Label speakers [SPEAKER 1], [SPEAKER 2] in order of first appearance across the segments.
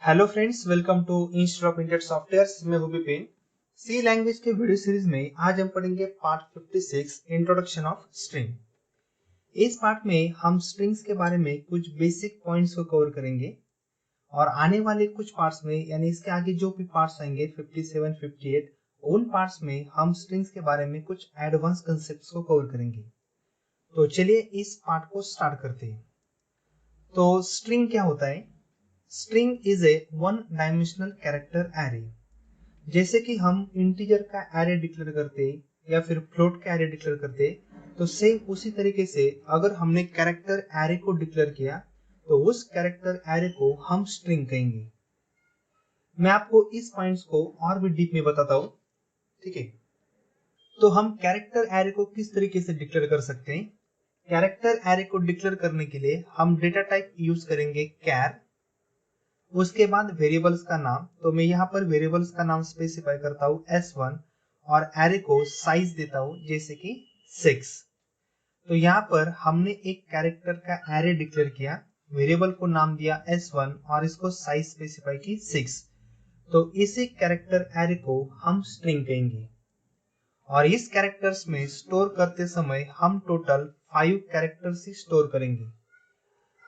[SPEAKER 1] Hello friends, welcome to institute of intellect softwares. मैं हूं Vipin. C language के video series में आज हम पढ़ेंगे पार्ट 56 इंट्रोडक्शन ऑफ स्ट्रिंग। इस पार्ट में हम स्ट्रिंग्स के बारे में कुछ बेसिक पॉइंट्स को कवर करेंगे और आने वाले कुछ पार्ट्स में यानी इसके आगे जो भी पार्ट्स आएंगे 57, 58 उन पार्ट्स में हम स्ट्रिंग्स के बारे में कुछ एडवांस कंसेप्ट्स को कवर करेंगे। तो चलिए इस पार्ट को स्टार्ट करते हैं। तो स्ट्रिंग क्या होता है? String is a one dimensional character array. जैसे कि हम इंटीजर का एरे डिक्लेयर करते या फिर फ्लोट का एरे डिक्लेयर करते, तो सेम उसी तरीके से अगर हमने कैरेक्टर एरे को डिक्लेयर किया तो उस कैरेक्टर एरे को हम स्ट्रिंग कहेंगे। मैं आपको इस पॉइंट्स को और भी डीप में बताता हूं, ठीक है। तो हम कैरेक्टर एरे को किस तरीके से डिक्लेयर कर सकते हैं? कैरेक्टर एरे को डिक्लेयर करने के लिए हम डेटा टाइप यूज करेंगे कैर। उसके बाद वेरिएबल्स का नाम, तो मैं यहाँ पर वेरिएबल्स का नाम स्पेसिफाई करता हूँ S1 और एरे को साइज देता हूँ जैसे कि 6। तो यहाँ पर हमने एक कैरेक्टर का एरे डिक्लेयर किया, वेरिएबल को नाम दिया S1 और इसको साइज स्पेसिफाई की 6। तो इसी कैरेक्टर एरे को हम स्ट्रिंग कहेंगे और इस कैरेक्टर्स में स्टोर करते समय हम टोटल 5 कैरेक्टर्स ही स्टोर करेंगे।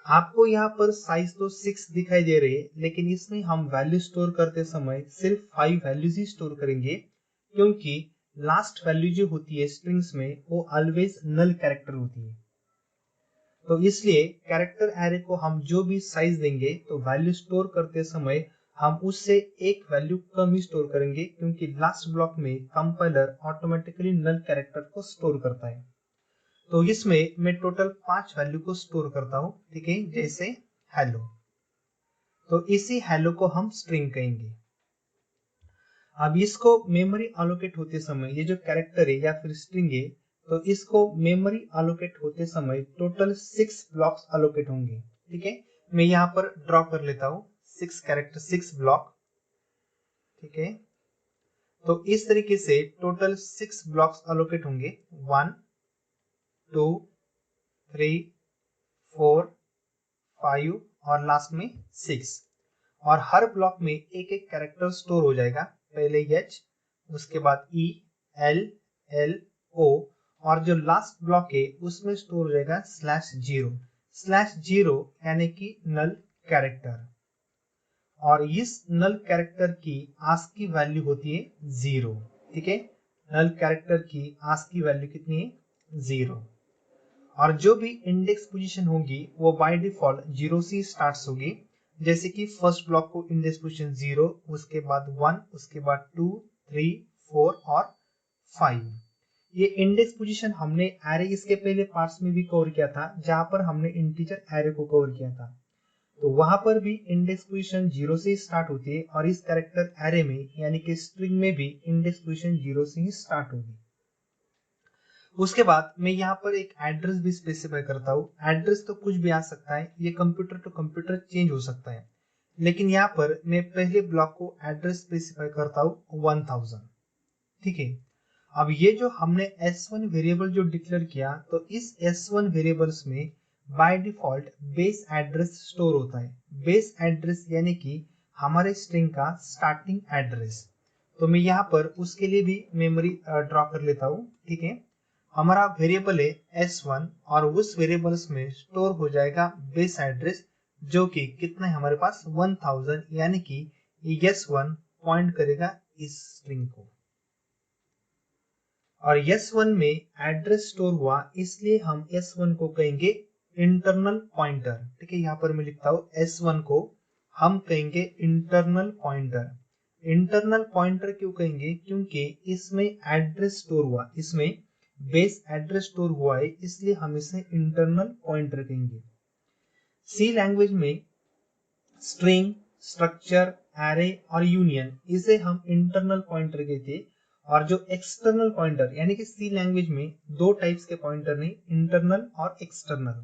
[SPEAKER 1] आपको यहाँ पर साइज तो 6 दिखाई दे रही है, लेकिन इसमें हम वैल्यू स्टोर करते समय सिर्फ 5 वैल्यूज ही स्टोर करेंगे, क्योंकि लास्ट वैल्यू जो होती है स्ट्रिंग्स में वो ऑलवेज नल कैरेक्टर होती है। तो इसलिए कैरेक्टर एरे को हम जो भी साइज देंगे तो वैल्यू स्टोर करते समय हम उससे एक वैल्यू कम ही स्टोर करेंगे, क्योंकि लास्ट ब्लॉक में कंपाइलर ऑटोमेटिकली नल कैरेक्टर को स्टोर करता है। तो इसमें मैं टोटल 5 वैल्यू को स्टोर करता हूं, ठीक है, जैसे हेलो। तो इसी हेलो को हम स्ट्रिंग कहेंगे। अब इसको मेमोरी अलोकेट होते समय ये जो कैरेक्टर है या फिर स्ट्रिंग है, तो इसको मेमोरी अलोकेट होते समय टोटल 6 ब्लॉक्स अलोकेट होंगे, ठीक है। मैं यहाँ पर ड्रॉ कर लेता हूँ 6 कैरेक्टर 6 ब्लॉक, ठीक है। तो इस तरीके से टोटल 6 ब्लॉक्स अलोकेट होंगे, 1 2 3 4 5 और लास्ट में 6। और हर ब्लॉक में एक एक कैरेक्टर स्टोर हो जाएगा। पहले H, उसके बाद E, L, L, O और जो लास्ट ब्लॉक है उसमें स्टोर हो जाएगा /0। /0 यानी कि नल कैरेक्टर, और इस नल कैरेक्टर की आस्की वैल्यू होती है 0, ठीक है। नल कैरेक्टर की आस्की वैल्यू कितनी है? 0। और जो भी इंडेक्स पोजीशन होगी वो बाय डिफॉल्ट 0 से स्टार्ट होगी। जैसे कि फर्स्ट ब्लॉक को इंडेक्स पोजीशन 0, उसके बाद 1, उसके बाद 2, 3, 4 और 5। ये इंडेक्स पोजीशन हमने एरे इसके पहले पार्ट्स में भी कवर किया था, जहां पर हमने इंटीजर एरे को कवर किया था। तो वहां पर भी इंडेक्स पोजीशन 0 से स्टार्ट होती है और इस कैरेक्टर एरे में यानी कि स्ट्रिंग में भी इंडेक्स पोजीशन 0 से ही स्टार्ट होगी। उसके बाद मैं यहाँ पर एक एड्रेस भी स्पेसिफाई करता हूँ। एड्रेस तो कुछ भी आ सकता है, ये कंप्यूटर टू कंप्यूटर चेंज हो सकता है, लेकिन यहाँ पर मैं पहले ब्लॉक को एड्रेस स्पेसिफाई करता हूँ 1000, ठीक है। अब ये जो हमने S1 वेरिएबल जो डिक्लेयर किया, तो इस S1 वेरिएबल्स में by default base address store होता है। बेस एड्रेस यानी कि हमारे स्ट्रिंग का स्टार्टिंग एड्रेस। तो मैं यहाँ पर उसके लिए भी मेमोरी ड्रॉ कर लेता हूँ, ठीक है। हमारा वेरिएबल है S1 और उस वेरिएबल्स में स्टोर हो जाएगा बेस एड्रेस, जो कि कितना है हमारे पास 1000, यानी कि S1 पॉइंट करेगा इस स्ट्रिंग को। और S1 में एड्रेस स्टोर हुआ, इसलिए हम S1 को कहेंगे इंटरनल पॉइंटर, ठीक है। यहाँ पर मैं लिखता हूँ S1 को हम कहेंगे इंटरनल पॉइंटर। इंटरनल पॉइंटर क्यों कहेंगे? क्योंकि इसमें एड्रेस स्टोर हुआ, इसमें बेस एड्रेस स्टोर हुआ है, इसलिए हम इसे इंटरनल पॉइंटर कहेंगे। सी लैंग्वेज में स्ट्रिंग, स्ट्रक्चर, एरे और यूनियन, इसे हम इंटरनल पॉइंटर कहते हैं। और जो एक्सटर्नल पॉइंटर यानी कि सी लैंग्वेज में दो टाइप्स के पॉइंटर नहीं, इंटरनल और एक्सटर्नल।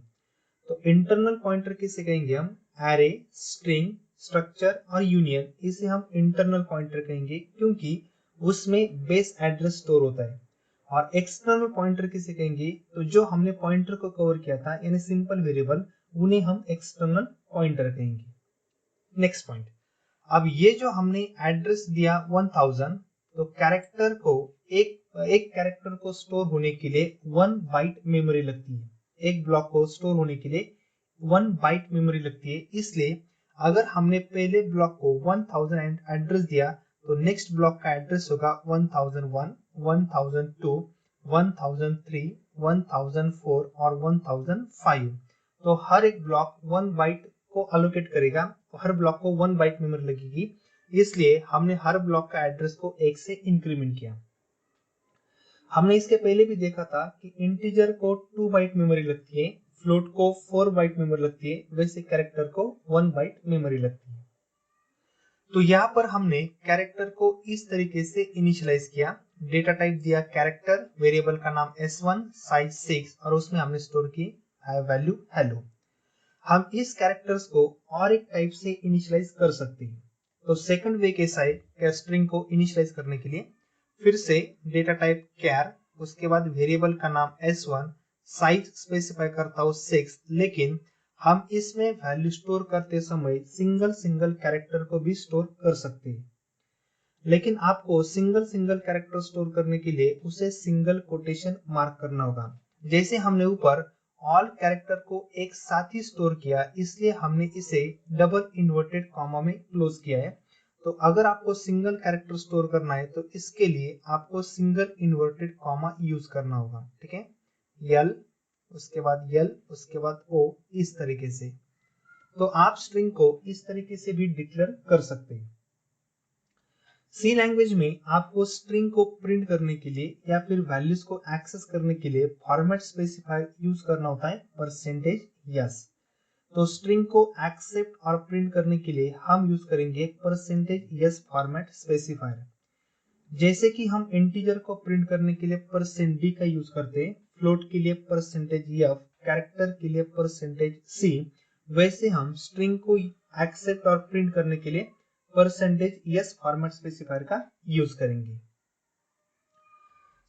[SPEAKER 1] तो इंटरनल पॉइंटर किसे कहेंगे हम? एरे, स्ट्रिंग, स्ट्रक्चर और यूनियन, इसे हम इंटरनल पॉइंटर कहेंगे, क्योंकि उसमें बेस एड्रेस स्टोर होता है। और एक्सटर्नल पॉइंटर किसे कहेंगे? तो जो हमने पॉइंटर को कवर किया था यानी सिंपल वेरिएबल, उन्हें हम एक्सटर्नल पॉइंटर कहेंगे। नेक्स्ट पॉइंट, अब ये जो हमने एड्रेस दिया 1000, तो कैरेक्टर को एक कैरेक्टर को स्टोर होने के लिए 1 बाइट मेमोरी लगती है। एक ब्लॉक को स्टोर होने के लिए 1 बाइट मेमोरी लगती है। इसलिए अगर हमने पहले ब्लॉक को 1000 एड्रेस दिया तो नेक्स्ट ब्लॉक का एड्रेस होगा 1001, 1002, 1003, 1004 और 1005। तो हर एक ब्लॉक 1 बाइट को अलोकेट करेगा, तो हर ब्लॉक को 1 बाइट मेमोरी लगेगी। इसलिए हमने हर ब्लॉक का एड्रेस को 1 से इंक्रीमेंट किया। हमने इसके पहले भी देखा था कि इंटीजर को 2 बाइट मेमोरी लगती है, फ्लोट को 4 बाइट मेमोरी लगती है, वैसे कैरेक्टर को 1 बाइट मेमोरी लगती है। तो यहाँ पर हमने कैरेक्टर को इस तरीके से इनिशियलाइज किया। डेटा टाइप दिया कैरेक्टर, वेरिएबल का नाम s1, साइज 6 और उसमें हमने स्टोर की वैल्यू हेलो। हम इस कैरेक्टर्स को और एक टाइप से इनिशियलाइज कर सकते हैं। तो सेकंड वे कैसा है, स्ट्रिंग को इनिशियलाइज करने के लिए फिर से डेटा टाइप कैर, उसके बाद वेरिएबल का नाम s1, साइज स्पेसिफाई करता हूँ 6, लेकिन हम इसमें वैल्यू स्टोर करते समय सिंगल कैरेक्टर को भी स्टोर कर सकते हैं। लेकिन आपको सिंगल कैरेक्टर स्टोर करने के लिए उसे सिंगल कोटेशन मार्क करना होगा। जैसे हमने ऊपर ऑल कैरेक्टर को एक साथ ही स्टोर किया, इसलिए हमने इसे डबल इन्वर्टेड कॉमा में क्लोज किया है। तो अगर आपको सिंगल कैरेक्टर स्टोर करना है तो इसके लिए आपको सिंगल इन्वर्टेड कॉमा यूज करना होगा। ठीक है, यल, उसके बाद यल, उसके बाद ओ, इस तरीके से। तो आप स्ट्रिंग को इस तरीके से भी डिक्लेयर कर सकते हैं। सी लैंग्वेज में आपको स्ट्रिंग को प्रिंट करने के लिए या फिर वैल्यूज को एक्सेस करने के लिए फॉर्मेट स्पेसिफायर यूज करना होता है %s। तो स्ट्रिंग को एक्सेप्ट और प्रिंट करने के लिए हम यूज करेंगे %s फॉर्मेट स्पेसिफायर। जैसे कि हम इंटीजर को प्रिंट करने के लिए %d का यूज करते हैं, फ्लोट के लिए %f, कैरेक्टर के लिए %c, वैसे हम स्ट्रिंग को एक्सेप्ट और प्रिंट करने के लिए %s फॉर्मेट स्पेसिफायर का यूज करेंगे।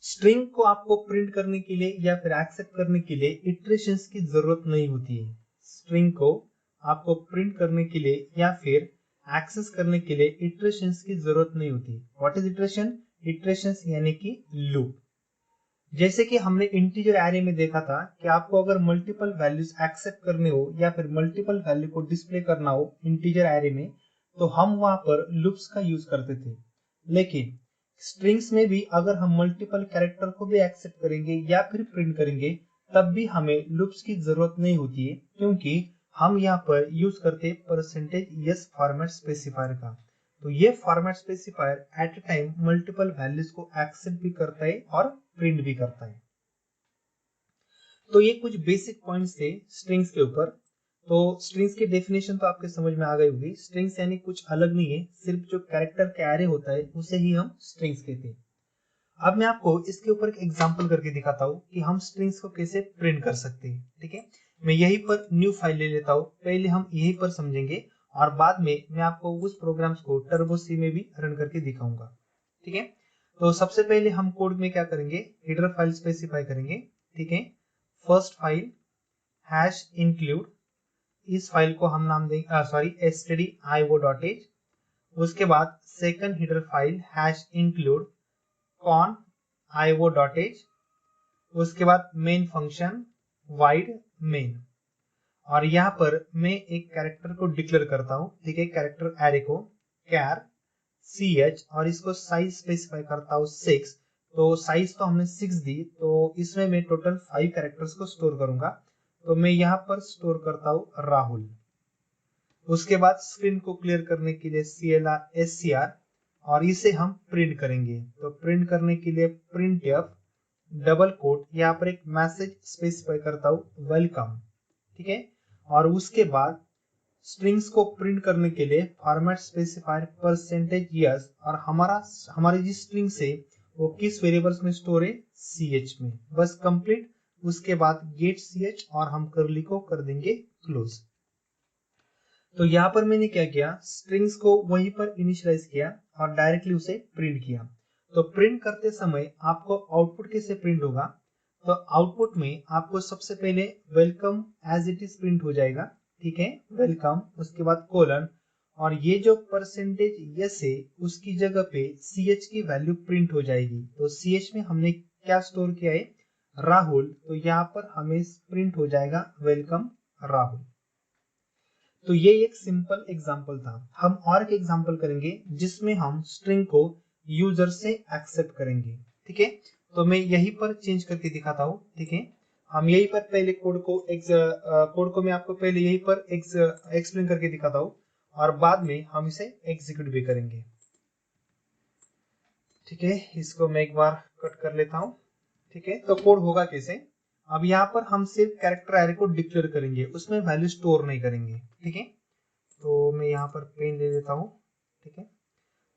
[SPEAKER 1] स्ट्रिंग को आपको प्रिंट करने के लिए या फिर एक्सेप्ट करने के लिए इटरेशंस की जरूरत नहीं होती है। स्ट्रिंग को आपको प्रिंट करने के लिए या फिर एक्सेस करने के लिए इटरेशंस की जरूरत नहीं होती। What is iteration? इटरेशंस यानी कि लूप। जैसे कि हमने इंटीजर एरे में देखा था कि आपको अगर मल्टीपल वैल्यूज एक्सेप्ट करने हो या फिर मल्टीपल वैल्यू को डिस्प्ले करना हो इंटीजर एरे में, तो हम वहां पर लूप्स का यूज करते थे। लेकिन स्ट्रिंग्स में भी अगर हम मल्टीपल कैरेक्टर को भी एक्सेप्ट करेंगे या फिर प्रिंट करेंगे, तब भी हमें लूप्स की जरूरत नहीं होती है, क्योंकि हम यहाँ पर यूज करते %s फॉर्मेट स्पेसिफायर का। तो ये format specifier at a time multiple values को एक्सेप्ट भी करता है और प्रिंट भी करता है। तो ये कुछ बेसिक पॉइंट्स थे स्ट्रिंग्स के ऊपर। तो स्ट्रिंग्स की डेफिनेशन तो आपके समझ में आ गई होगी। स्ट्रिंग्स यानी कुछ अलग नहीं है, सिर्फ जो कैरेक्टर का एरे होता है उसे ही हम स्ट्रिंग्स कहते हैं। अब मैं आपको इसके ऊपर एक एग्जांपल करके दिखाता हूँ कि हम स्ट्रिंग्स को कैसे प्रिंट कर सकते हैं। ठीक है, मैं यहीं पर न्यू फाइल ले लेता हूँ। पहले हम यहीं पर समझेंगे और बाद में मैं आपको उस प्रोग्राम्स को टर्बो सी में भी रन करके दिखाऊंगा। ठीक है, तो सबसे पहले हम कोड में क्या करेंगे, हेडर फाइल स्पेसिफाई करेंगे। ठीक है, फर्स्ट फाइल #include, इस फाइल को हम नाम देंगे stdio.h। उसके बाद second header file #include conio.h। उसके बाद मेन फंक्शन void main, और यहाँ पर मैं एक कैरेक्टर को डिक्लेयर करता हूँ। ठीक है, कैरेक्टर एरे को char ch, और इसको साइज स्पेसिफाई करता हूँ 6। तो साइज तो हमने 6 दी, तो इसमें मैं टोटल 5 कैरेक्टर्स को स्टोर करूंगा। तो मैं यहाँ पर स्टोर करता हूँ राहुल। उसके बाद स्क्रीन को क्लियर करने के लिए clr scr, और इसे हम प्रिंट करेंगे। तो प्रिंट करने के लिए printf डबल कोट, यहाँ पर एक मैसेज स्पेसिफाई करता हूँ वेलकम। ठीक है, और उसके बाद स्ट्रिंग्स को प्रिंट करने के लिए फॉर्मेट स्पेसिफायर %s, और हमारी जिस स्ट्रिंग से वो किस वेरिएबल्स में स्टोर है, ch में। बस कंप्लीट। उसके बाद गेट ch और हम कर्ली को कर देंगे क्लोज। तो यहाँ पर मैंने क्या किया, स्ट्रिंग्स को वहीं पर इनिशियलाइज किया और डायरेक्टली उसे प्रिंट किया। तो प्रिंट करते समय आपको आउटपुट कैसे प्रिंट होगा, तो आउटपुट में आपको सबसे पहले welcome as it is print हो जाएगा। ठीक है, वेलकम, उसके बाद कोलन, और ये जो परसेंटेज यस है उसकी जगह पे ch की वैल्यू प्रिंट हो जाएगी। तो ch में हमने क्या स्टोर किया है, राहुल, तो यहाँ पर हमें प्रिंट हो जाएगा वेलकम राहुल। तो ये एक सिंपल एग्जांपल था। हम और एक एग्जांपल करेंगे जिसमें हम स्ट्रिंग को यूजर से एक्सेप्ट करेंगे। ठीक है, तो मैं यहीं पर चेंज करके दिखाता हूँ। ठीक है, हम यहीं पर पहले कोड को मैं आपको पहले यहीं पर एक्सप्लेन करके दिखाता हूँ और बाद में हम इसे एग्जीक्यूट भी करेंगे। ठीक है, इसको मैं एक बार कट कर लेता हूँ। ठीक है, तो कोड होगा कैसे, अब यहाँ पर हम सिर्फ कैरेक्टर एरे को डिक्लेयर करेंगे, उसमें वैल्यू स्टोर नहीं करेंगे। ठीक है, तो मैं यहाँ पर पेन ले लेता हूँ। ठीक है,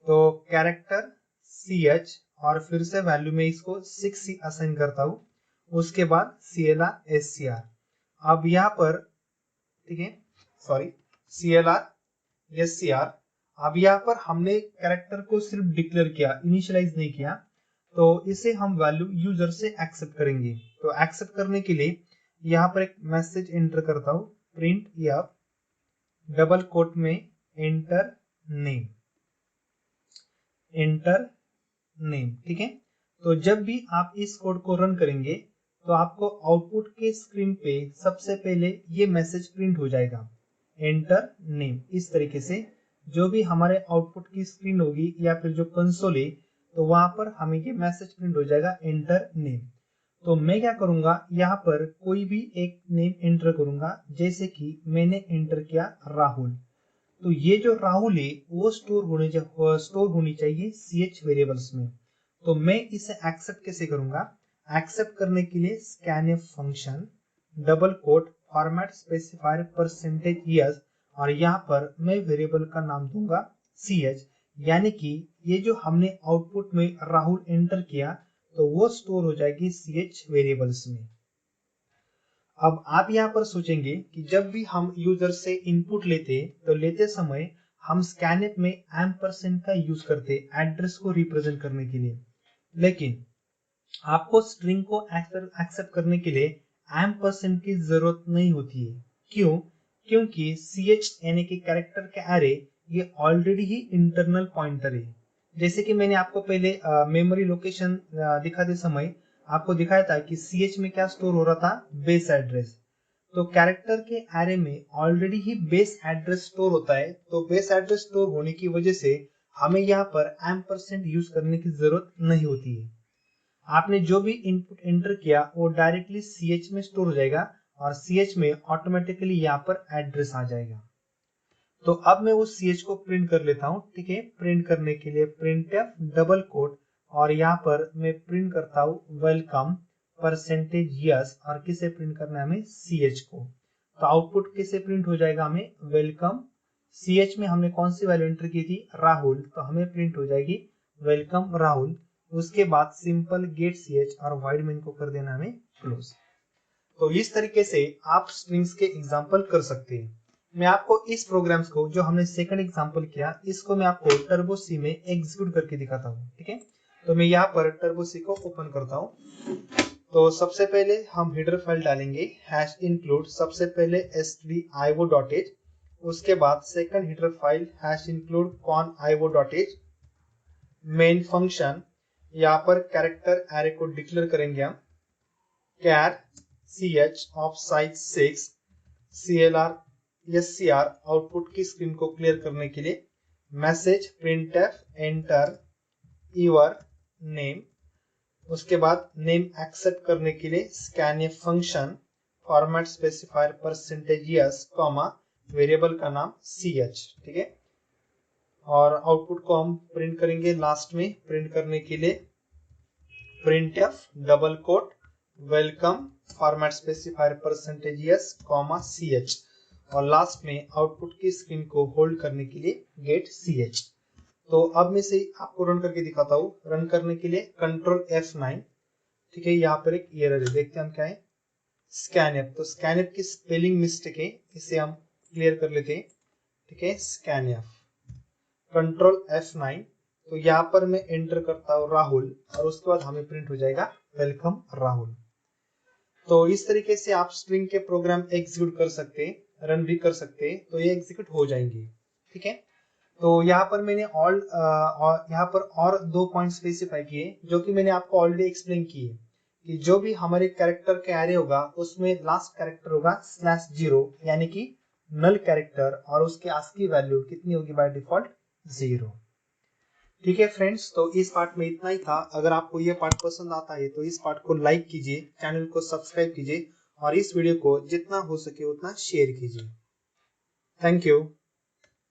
[SPEAKER 1] तो कैरेक्टर ch और फिर से वैल्यू में इसको 6 असाइन करता हूँ, उसके बाद CLR SCR। अब यहाँ पर, ठीक है, सॉरी, CLR SCR। अब यहाँ पर हमने कैरेक्टर को सिर्फ डिक्लेयर किया, इनिशियलाइज नहीं किया, तो इसे हम वैल्यू यूजर से एक्सेप्ट करेंगे। तो एक्सेप्ट करने के लिए यहाँ पर एक मैसेज एंटर करता हूँ, प्रिंट या डबल कोट में एंटर नेम, एंटर नेम। ठीक है, तो जब भी आप इस कोड को रन करेंगे तो आपको आउटपुट के स्क्रीन पे सबसे पहले ये मैसेज प्रिंट हो जाएगा, एंटर नेम। इस तरीके से जो भी हमारे आउटपुट की स्क्रीन होगी या फिर जो कंसोल है, तो वहां पर हमें ये मैसेज प्रिंट हो जाएगा, एंटर नेम। तो मैं क्या करूंगा, यहाँ पर कोई भी एक नेम एंटर करूंगा, जैसे कि मैंने एंटर किया राहुल। तो ये जो राहुल है वो स्टोर होनी चाहिए ch वेरिएबल्स में। तो मैं इसे एक्सेप्ट कैसे करूंगा, एक्सेप्ट करने के लिए scanf function, double quote, format specifier percentage S, और यहाँ पर मैं वेरिएबल का नाम दूंगा ch, यानी कि ये जो हमने आउटपुट में राहुल एंटर किया तो वो स्टोर हो जाएगी ch वेरिएबल्स में। अब आप यहाँ पर सोचेंगे कि जब भी हम यूजर से इनपुट लेते तो लेते समय हम स्कैनफ में एम्परसेंड का यूज करते एड्रेस को रिप्रेजेंट करने के लिए, लेकिन आपको स्ट्रिंग को एक्सेप्ट करने के लिए एम्परसेंड की जरूरत नहीं होती है। क्यों? क्योंकि ch यानी कि कैरेक्टर के एरे ये ऑलरेडी ही इंटरनल पॉइंटर है। जैसे कि मैंने आपको पहले मेमोरी लोकेशन दिखाते समय आपको दिखाया था कि ch में क्या स्टोर हो रहा था, बेस एड्रेस। तो कैरेक्टर के एरे में ऑलरेडी ही बेस एड्रेस स्टोर होता है, तो बेस एड्रेस स्टोर होने की वजह से हमें यहाँ पर एम्परसेंड यूज करने की जरूरत नहीं होती है। आपने जो भी इनपुट एंटर किया वो डायरेक्टली ch में स्टोर हो जाएगा और ch में ऑटोमेटिकली यहाँ पर एड्रेस आ जाएगा। तो अब मैं उस ch को प्रिंट कर लेता हूँ। ठीक है, प्रिंट करने के लिए printf डबल कोट और यहाँ पर मैं प्रिंट करता हूँ वेलकम परसेंटेज यस, और किसे प्रिंट करना है हमें, ch को। तो आउटपुट किसे प्रिंट हो जाएगा, हमें वेलकम। ch में हमने कौन सी वैल्यू एंटर की थी, राहुल, तो हमें प्रिंट हो जाएगी वेलकम राहुल। उसके बाद सिंपल गेट ch और वाइड मेन को कर देना हमें क्लोज। तो इस तरीके से आप स्ट्रिंग्स के एग्जांपल कर सकते हैं। मैं आपको इस प्रोग्राम्स को जो हमने सेकंड एग्जांपल किया, इसको मैं आपको टर्बो सी में एग्जीक्यूट करके दिखाता हूँ। ठीक है, तो मैं यहाँ पर टर्बो सी को ओपन करता हूँ। तो सबसे पहले हम हेडर फाइल डालेंगे, हैश इंक्लूड सबसे पहले stdio.h, उसके बाद second header file hash include conio.h, main function, यहाँ पर कैरेक्टर एरे को डिक्लेयर करेंगे हम, char ch of size 6, CLR SCR output की स्क्रीन को क्लियर करने के लिए, message printf enter your name, उसके बाद नेम एक्सेप्ट करने के लिए scanf function, format specifier percentage S, comma, variable का नाम ch। ठीक है, और आउटपुट को हम प्रिंट करेंगे लास्ट में। प्रिंट करने के लिए printf double quote welcome format specifier percentage S, comma, ch, और लास्ट में आउटपुट की स्क्रीन को होल्ड करने के लिए गेट ch। तो अब मैं से आपको रन करके दिखाता हूँ। रन करने के लिए कंट्रोल F9। ठीक है, यहाँ पर एक एरर है, देखते हैं हम क्या है, स्कैनफ। तो स्कैनफ की स्पेलिंग मिस्टेक है, इसे हम क्लियर कर लेते हैं। ठीक है, स्कैनफ, कंट्रोल F9। तो यहाँ पर मैं एंटर करता हूँ राहुल और उसके बाद हमें प्रिंट हो जाएगा वेलकम राहुल। तो इस तरीके से आप स्ट्रिंग के प्रोग्राम एग्जीक्यूट कर सकते हैं, रन भी कर सकते हैं, तो ये एग्जीक्यूट हो जाएंगे। ठीक है, तो यहाँ पर मैंने यहाँ पर और 2 पॉइंट स्पेसिफाई किए जो कि मैंने आपको ऑलरेडी एक्सप्लेन किए कि जो भी हमारे कैरेक्टर का एरे होगा उसमें लास्ट कैरेक्टर होगा /0 यानी कि नल कैरेक्टर और उसके आस्की वैल्यू कितनी होगी बाय डिफॉल्ट 0। ठीक है फ्रेंड्स, तो इस पार्ट में इतना ही था। अगर आपको ये पार्ट पसंद आता है तो इस पार्ट को लाइक कीजिए, चैनल को सब्सक्राइब कीजिए और इस वीडियो को जितना हो सके उतना शेयर कीजिए। Thank you.